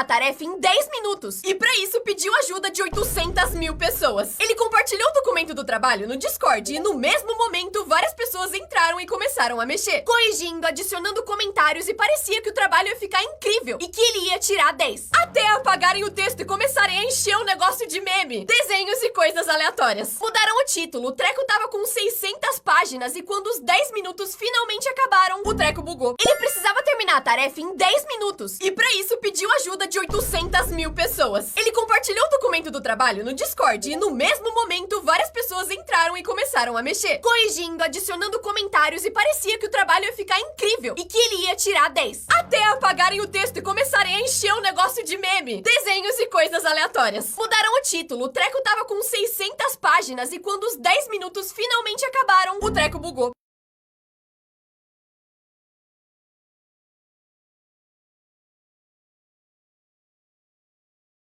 terminar a tarefa em 10 minutos. E pra isso pediu ajuda de 800 mil pessoas. Ele compartilhou o documento do trabalho no Discord e no mesmo momento várias pessoas entraram e começaram a mexer, corrigindo, adicionando comentários e parecia que o trabalho ia ficar incrível e que ele ia tirar 10. Até apagarem o texto e começarem a encher o negócio de meme, desenhos e coisas aleatórias. Mudaram o título, o treco tava com 600 páginas e quando os 10 minutos finalmente acabaram, o treco bugou. Ele precisava terminar a tarefa em 10 minutos e pra isso pediu ajuda de 800 mil pessoas. Ele compartilhou o documento do trabalho no Discord e no mesmo momento várias pessoas entraram e começaram a mexer, corrigindo, adicionando comentários e parecia que o trabalho ia ficar incrível e que ele ia tirar 10. Até apagarem o texto e começarem a encher o negócio de meme, desenhos e coisas aleatórias. Mudaram o título, o treco tava com 600 páginas e quando os 10 minutos finalmente acabaram, o treco bugou.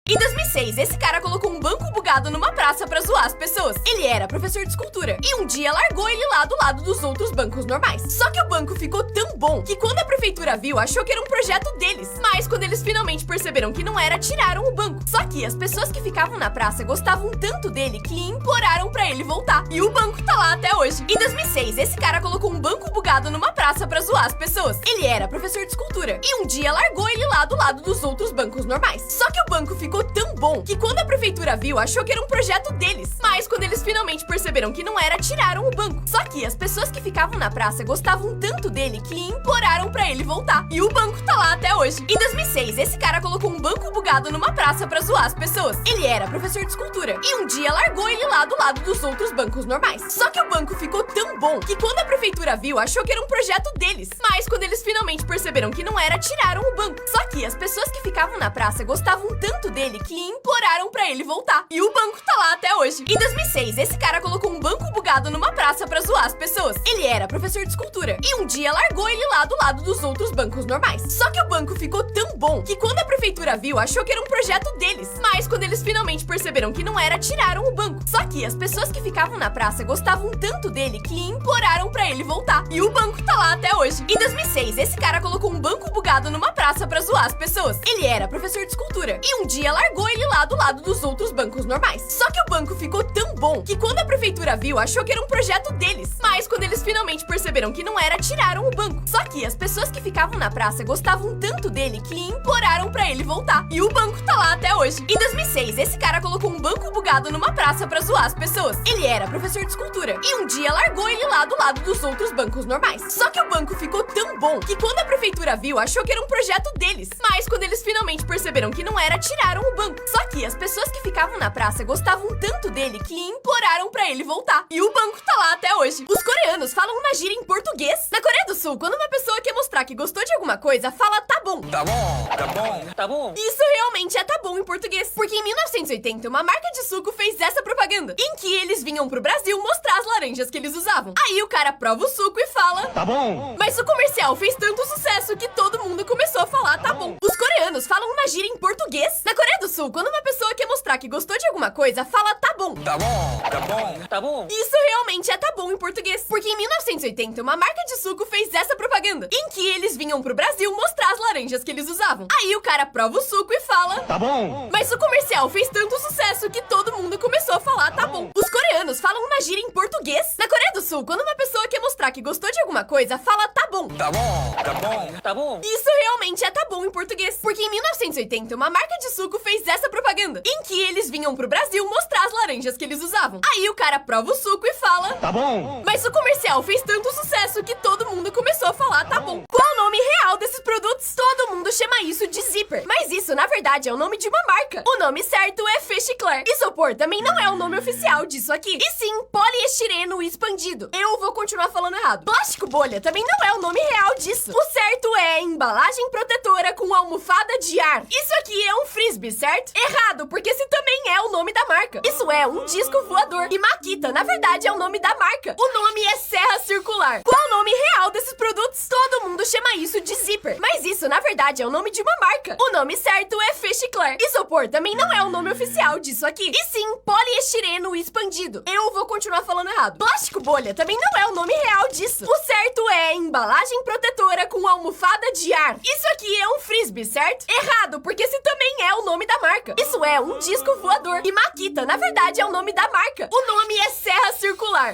Em 2006, esse cara colocou um banco bugado numa praça pra zoar as pessoas. Ele era professor de escultura e um dia largou ele lá do lado dos outros bancos normais. Só que o banco ficou tão bom que quando a prefeitura viu, achou que era um projeto deles. Mas quando eles finalmente perceberam que não era, tiraram o banco. Só que as pessoas que ficavam na praça gostavam tanto dele que imploraram pra ele voltar. E o banco tá lá até hoje. Em 2006, esse cara colocou um banco bugado numa praça pra zoar as pessoas. Ele era professor de escultura e um dia largou ele lá do lado dos outros bancos normais. Só que o banco ficou tão bom que quando a prefeitura viu, achou que era um projeto deles. Mas quando eles finalmente perceberam que não era, tiraram o banco. Só que as pessoas que ficavam na praça gostavam tanto dele que imploraram pra ele voltar. E o banco tá lá até hoje. Em 2006, esse cara colocou um banco bugado numa praça pra zoar as pessoas. Ele era professor de escultura e um dia largou ele lá do lado dos outros bancos normais. Só que o banco ficou tão bom que quando a prefeitura viu, achou que era um projeto deles. Mas quando eles finalmente perceberam que não era, tiraram o banco. Só que as pessoas que ficavam na praça gostavam tanto dele que imploraram pra ele voltar. E o banco tá lá até hoje. Em 2006, esse cara colocou um banco bugado numa praça pra zoar as pessoas. Ele era professor de escultura e um dia largou ele lá do lado dos outros bancos normais. Só que o banco ficou tão bom que quando a prefeitura viu, achou que era um projeto deles. Mas quando eles finalmente perceberam que não era, tiraram o banco. Só que as pessoas que ficavam na praça gostavam tanto dele que imploraram pra ele voltar. E o banco tá lá até hoje. Em 2006, esse cara colocou um banco bugado numa praça pra zoar as pessoas. Ele era professor de escultura e um dia largou ele lá do lado dos outros bancos normais. Só que o banco ficou tão bom que quando a prefeitura viu, achou que era um projeto deles. Mas quando eles finalmente perceberam que não era, tiraram o banco. Só que as pessoas que ficavam na praça gostavam tanto dele que imploraram pra ele voltar. E o banco tá lá até hoje. Em 2006, esse cara colocou um banco bugado numa praça pra zoar as pessoas. Ele era professor de escultura e um dia largou ele lá do lado dos outros bancos normais. Só que o banco ficou tão bom que quando a prefeitura viu, achou que era um projeto deles. Mas quando eles finalmente perceberam que não era, tiraram o banco. Só que as pessoas que ficavam na praça gostavam tanto dele que imploraram pra ele voltar. E o banco tá lá até hoje. Os coreanos falam uma gíria em português. Na Coreia do Sul, quando uma pessoa quer mostrar que gostou de alguma coisa, fala tá bom. Tá bom, tá bom, tá bom. Isso realmente é tá bom em português. Porque em 1980, uma marca de suco fez essa propaganda, em que eles vinham pro Brasil mostrar as laranjas que eles usavam. Aí o cara prova o suco e fala Tá bom. mas o comercial fez tanto sucesso que todo mundo começou a falar tá bom. Os coreanos falam uma gíria em português. Na Coreia do Sul, quando uma pessoa quer mostrar que gostou de alguma coisa, fala tá bom. Tá bom, tá bom, tá bom. Isso realmente é tá bom em português. Porque em 1980, uma marca de suco fez essa propaganda, em que eles vinham pro Brasil mostrar as laranjas que eles usavam. Aí o cara prova o suco e fala Tá bom. mas o comercial fez tanto sucesso que todo mundo começou a falar tá bom. Os coreanos falam uma gíria em português. Na Coreia do Sul, quando uma pessoa quer mostrar que gostou de alguma coisa, fala tá bom. Tá bom, tá bom, tá bom. Isso realmente é tá bom em português. Porque em 1980, uma marca de suco fez essa propaganda, em que eles vinham pro Brasil mostrar as laranjas que eles usavam. Aí o cara prova o suco e fala Tá bom. mas o comercial fez tanto sucesso que todo mundo começou a falar tá bom. Qual o nome real desses produtos? Todo mundo chama isso de zíper. Mas isso, na verdade, é o nome de uma marca. O nome certo é Fechicler. Isopor também não é o nome oficial disso aqui. E sim, poliestireno expandido. Eu vou continuar falando errado. Plástico bolha também não é o nome real disso. O certo é embalagem protetora com almofada de ar. Isso aqui é um frisbee, certo? Errado, porque esse também é o nome da marca. Isso é um disco voador. E Makita, na verdade, é o nome da marca. O nome é serra circular. Qual o nome real desses produtos? Todo mundo chama isso de zíper. Mas isso, na verdade, é o nome de uma marca. O nome certo é Fechicler. Isopor também não é o nome oficial disso aqui. E sim, poliestireno expandido. Eu vou continuar falando errado. Plástico bolha também não é o nome real disso. O certo é embalagem protetora com almofada de ar. Isso aqui é um frisbee, certo? Errado, porque esse também é o nome da marca. Isso é um disco voador. E Makita, na verdade, é o nome da marca. O nome é serra circular.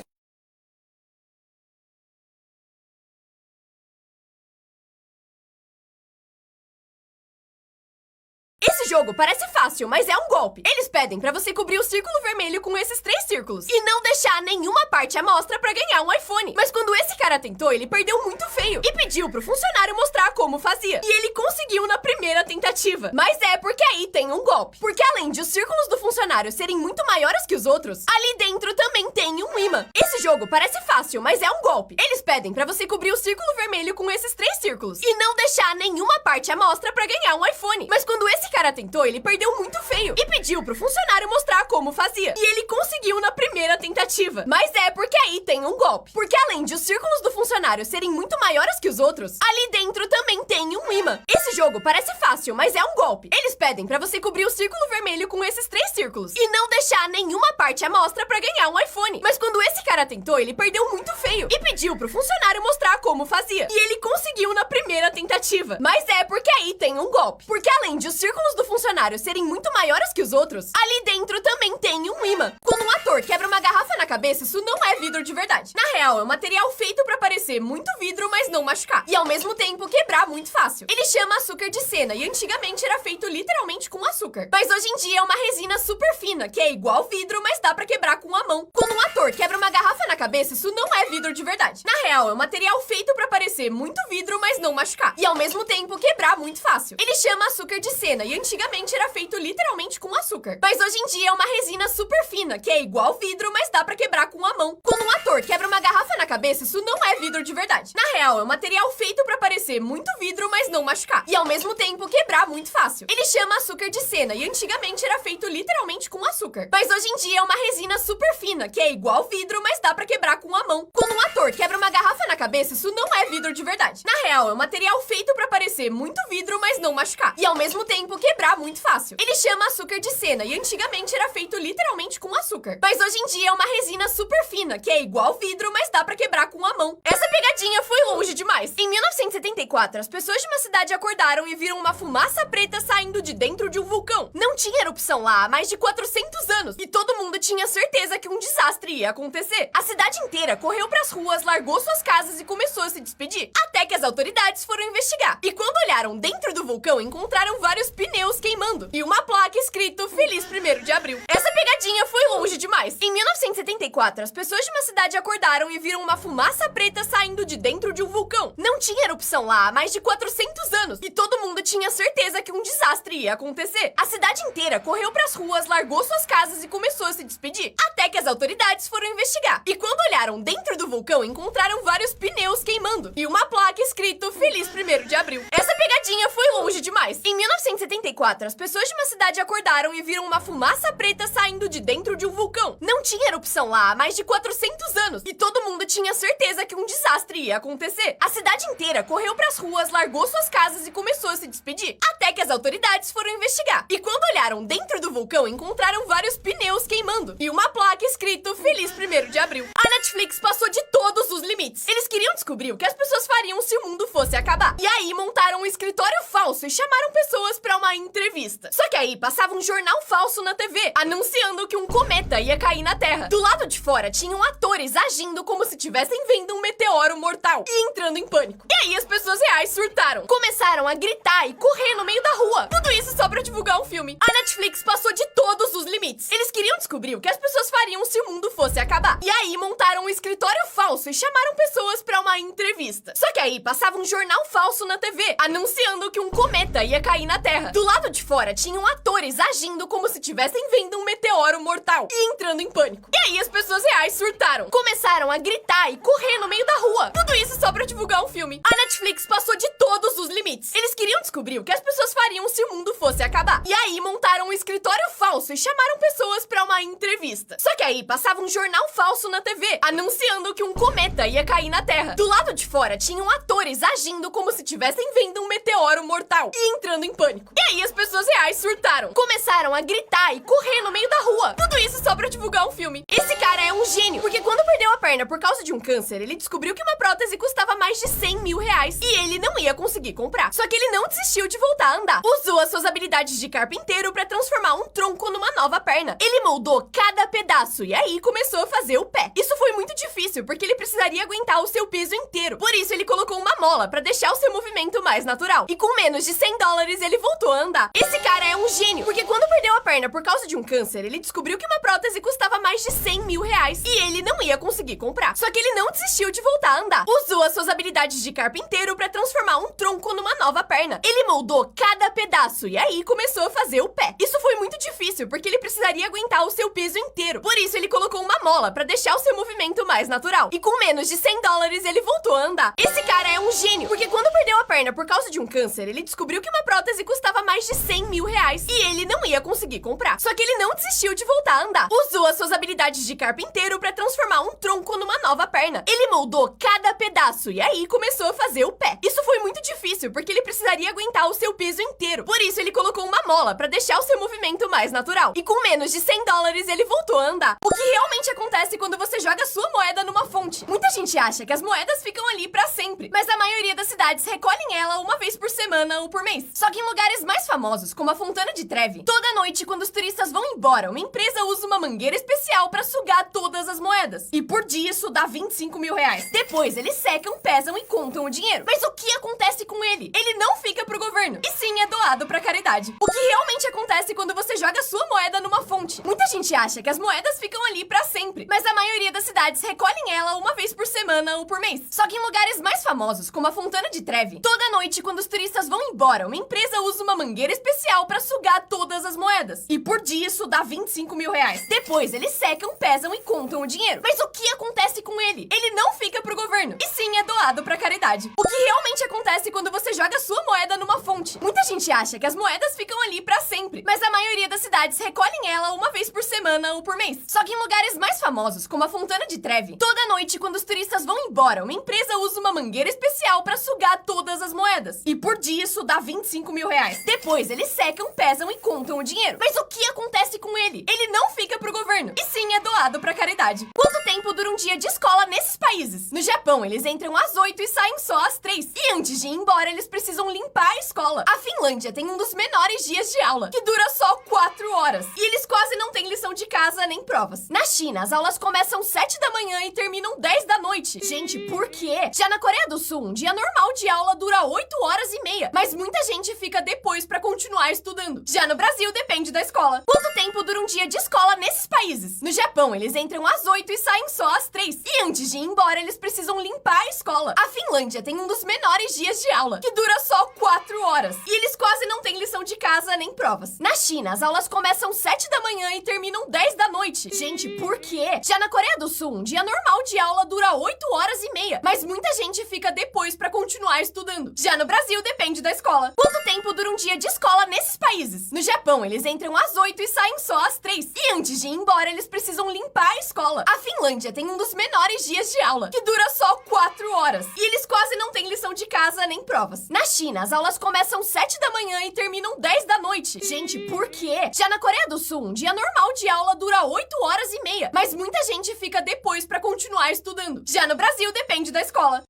Esse jogo parece fácil, mas é um golpe. Eles pedem pra você cobrir o círculo vermelho com esses 3 círculos e não deixar nenhuma parte à mostra pra ganhar um iPhone. Mas quando esse cara tentou, ele perdeu muito feio e pediu pro funcionário mostrar como fazia. E ele conseguiu na primeira tentativa. Mas é porque aí tem um golpe. Porque além de os círculos do funcionário serem muito maiores que os outros, ali dentro também tem um imã. Esse jogo parece fácil, mas é um golpe. Eles pedem pra você cobrir o círculo vermelho com esses 3 círculos e não deixar nenhuma parte à mostra pra ganhar um iPhone. Mas quando esse cara tentou, ele perdeu muito feio e pediu pro funcionário mostrar como fazia. E ele conseguiu na primeira tentativa. Mas é porque aí tem um golpe. Porque além de os círculos do funcionário serem muito maiores que os outros, ali dentro também tem um imã. Esse jogo parece fácil, mas é um golpe. Eles pedem pra você cobrir o círculo vermelho com esses 3 círculos e não deixar nenhuma parte à mostra pra ganhar um iPhone. Mas quando esse cara tentou, ele perdeu muito feio e pediu pro funcionário mostrar como fazia. E ele conseguiu na primeira tentativa. Mas é porque aí tem um golpe. Porque além de os círculos do funcionário serem muito maiores que os outros, ali dentro também tem um imã. Quando um ator quebra uma garrafa na cabeça, isso não é vidro de verdade. Na real, é um material feito pra parecer muito vidro, mas não machucar. E ao mesmo tempo quebrar muito fácil. Ele chama açúcar de cena e antigamente era feito literalmente com açúcar. Mas hoje em dia é uma resina super fina, que é igual vidro, mas dá pra quebrar com a mão. Quando um ator quebra uma garrafa na cabeça, isso não é vidro de verdade. Na real, é um material feito pra parecer muito vidro, mas não machucar. E ao mesmo tempo quebrar muito fácil. Ele chama açúcar de cena e antigamente era feito literalmente com açúcar. Mas hoje em dia é uma resina super fina, que é igual vidro, mas dá pra quebrar com a mão. Quando um ator quebra uma garrafa na cabeça, isso não é vidro de verdade. Na real, é um material feito pra parecer muito vidro, mas não machucar. E ao mesmo tempo quebrar muito fácil. Ele chama açúcar de cena e antigamente era feito literalmente com açúcar. Mas hoje em dia é uma resina super fina, que é igual vidro, mas dá pra quebrar com a mão. Quando um ator quebra uma garrafa na cabeça, isso não é vidro de verdade. Na real, é um material feito pra parecer muito vidro, mas não machucar. E ao mesmo tempo quebrar muito fácil. Ele chama açúcar de cena e antigamente era feito literalmente com açúcar. Mas hoje em dia é uma resina super fina, que é igual vidro, mas dá pra quebrar com a mão. Essa pegadinha foi longe demais. Em 1974, as pessoas de uma cidade acordaram e viram uma fumaça preta saindo de dentro de um vulcão. Não tinha erupção lá há mais de 400 anos e todo mundo tinha certeza que um desastre ia acontecer. A cidade inteira correu pras ruas, largou suas casas e começou a se despedir. Até que as autoridades foram investigar. E quando olharam dentro do vulcão, encontraram vários pneus queimando e uma placa escrito Feliz 1º de Abril. Essa pegadinha foi longe demais. Em 1974, as pessoas de uma cidade acordaram e viram uma fumaça preta saindo de dentro de um vulcão. Não tinha erupção lá há mais de 400 anos e todo mundo tinha certeza que um desastre ia acontecer. A cidade inteira correu pras ruas, largou suas casas e começou a se despedir. Até que as autoridades foram investigar. E quando olharam dentro do vulcão, encontraram vários pneus queimando e uma placa escrito Feliz 1º de Abril. Essa pegadinha foi longe demais. Em 1974, as pessoas de uma cidade acordaram e viram uma fumaça preta saindo de dentro de um vulcão. Não tinha erupção lá há mais de 400 anos e todo mundo tinha certeza que um desastre ia acontecer. A cidade inteira correu pras ruas, largou suas casas e começou a se despedir. Até que as autoridades foram investigar. E quando olharam dentro do vulcão, encontraram vários pneus queimando e uma placa escrito Feliz 1º de Abril. A Netflix passou de todos os limites. Eles queriam descobrir o que as pessoas fariam se o mundo fosse acabar. E aí montaram um escritório falso e chamaram pessoas pra uma entrevista. Só que aí passava um jornal falso na TV, anunciando que um cometa ia cair na Terra. Do lado de fora tinham atores agindo como se estivessem vendo um meteoro mortal e entrando em pânico. E aí as pessoas reais surtaram. Começaram a gritar e correr no meio da rua. Tudo isso só pra divulgar um filme. A Netflix passou de todos os limites. Eles queriam descobrir o que as pessoas fariam se o mundo fosse acabar. E aí montaram um escritório falso e chamaram pessoas pra uma entrevista. Só que aí passava um jornal falso na TV, anunciando que um cometa ia cair na Terra. Do lado de fora tinham atores agindo como se estivessem vendo um meteoro mortal e entrando em pânico. E aí as pessoas reais surtaram. Começaram a gritar e correr no meio da rua. Tudo isso só pra divulgar um filme. A Netflix passou de todos os limites. Eles queriam descobrir o que as pessoas fariam se o mundo fosse acabar. E aí montaram um escritório falso e chamaram pessoas pra uma uma entrevista. Só que aí passava um jornal falso na TV, anunciando que um cometa ia cair na Terra. Do lado de fora tinham atores agindo como se estivessem vendo um meteoro mortal e entrando em pânico. E aí as pessoas reais surtaram. Começaram a gritar e correr no meio da rua. Tudo isso só pra divulgar um filme. Esse cara é um gênio, porque quando perdeu a perna por causa de um câncer, ele descobriu que uma prótese custava mais de 100 mil reais e ele não ia conseguir comprar. Só que ele não desistiu de voltar a andar. Usou as suas habilidades de carpinteiro pra transformar um tronco numa nova perna. Ele moldou cada pedaço e aí começou a fazer o pé. Isso foi muito difícil, porque ele precisaria aguentar o seu peso inteiro. Por isso ele colocou uma mola pra deixar o seu movimento mais natural. E com menos de 100 dólares ele voltou a andar. Esse cara é um gênio, porque quando perdeu a perna por causa de um câncer, ele descobriu que uma prótese custava mais de 100 mil reais e ele não ia conseguir comprar. Só que ele não desistiu de voltar a andar. Usou as suas habilidades de carpinteiro pra transformar um tronco numa nova perna. Ele moldou cada pedaço e aí começou a fazer o pé. Isso foi muito difícil, porque ele precisaria aguentar o seu peso inteiro. Por isso ele colocou uma mola pra deixar o seu movimento mais natural. E com menos de 100 dólares ele voltou a andar. Esse cara é um gênio, porque quando perdeu a perna por causa de um câncer, ele descobriu que uma prótese custava mais de 100 mil reais e ele não ia conseguir comprar. Só que ele não desistiu de voltar a andar. Usou as suas habilidades de carpinteiro pra transformar um tronco numa nova perna. Ele moldou cada pedaço e aí começou a fazer o pé. Isso foi muito difícil, porque ele precisaria aguentar o seu peso inteiro. Por isso ele colocou uma mola pra deixar o seu movimento mais natural. E com menos de 100 dólares ele voltou a andar. O que realmente acontece quando você joga sua moeda numa fonte? Muita gente acha que as moedas ficam ali pra sempre, mas a maioria das cidades recolhem ela uma vez por semana ou por mês. Só que em lugares mais famosos, como a Fontana de Trevi, toda noite quando os turistas vão embora, uma empresa usa uma mangueira especial pra sugar todas as moedas. E por dia isso dá 25 mil reais. Depois eles secam, pesam e contam o dinheiro. Mas o que acontece com ele? Ele não fica pro governo, e sim é doado pra caridade. O que realmente acontece quando você joga sua moeda numa fonte? Muita gente acha que as moedas ficam ali pra sempre, mas a maioria das cidades recolhem ela uma vez por semana ou por mês. Só que em lugares mais famosos, como a Fontana de Trevi, toda noite quando os turistas vão embora, uma empresa usa uma mangueira especial pra sugar todas as moedas. E por dia isso dá 25 mil reais. Depois eles secam, pesam e contam o dinheiro. Mas o que acontece com ele? Ele não fica pro governo, e sim é doado pra caridade. O que realmente acontece quando você joga sua moeda numa fonte? Muita gente acha que as moedas ficam ali pra sempre, mas a maioria das cidades recolhem ela uma vez por semana ou por mês. Só que em lugares mais famosos, como a Fontana de Trevi, toda noite quando os turistas vão embora, uma empresa usa uma mangueira especial pra sugar todas as moedas. E por dia isso dá 25 mil reais. Depois eles secam, pesam e contam o dinheiro. Mas o que acontece com ele? Ele não fica pro governo, e sim é doado pra caridade. Quanto tempo dura um dia de escola nesses países? No Japão, eles entram às 8 e saem só às 3. E antes de ir embora, eles precisam limpar a escola. A Finlândia tem um dos menores dias de aula, que dura só 4 horas. E eles quase não têm lição de casa nem provas. Na China, as aulas começam 7 da manhã e terminam 10 da noite. Gente, por quê? Já na Coreia do Sul, um dia normal de aula dura 8 horas e meia, mas muita gente fica depois pra continuar estudando. Já no Brasil, depende da escola. Quanto tempo dura um dia de escola nesses países? No Japão, eles entram às 8 e saem só às 3. E antes de ir embora, eles precisam limpar a escola. A Finlândia tem um dos menores dias de aula, que dura só 4 horas. E eles quase não têm lição de casa nem provas. Na China, as aulas começam 7 da manhã e terminam 10 da noite. Gente, por quê? Já na Coreia do Sul, um dia normal de aula dura 8 horas e meia, mas muita gente fica depois pra continuar estudando. Já no Brasil, depende da escola. Quanto tempo dura um dia de escola nesses países? No Japão, eles entram às 8 e saem só às 3. E antes de ir embora, eles precisam limpar a escola. A Finlândia tem um dos menores dias de aula, que dura só 4 horas. E eles quase não têm lição de casa nem provas. Na China, as aulas começam 7 da manhã e terminam 10 da noite. Gente, por quê? Já na Coreia do Sul, um dia normal de aula dura 8 horas e meia, mas muita gente fica depois pra continuar estudando. Já no Brasil, depende da escola.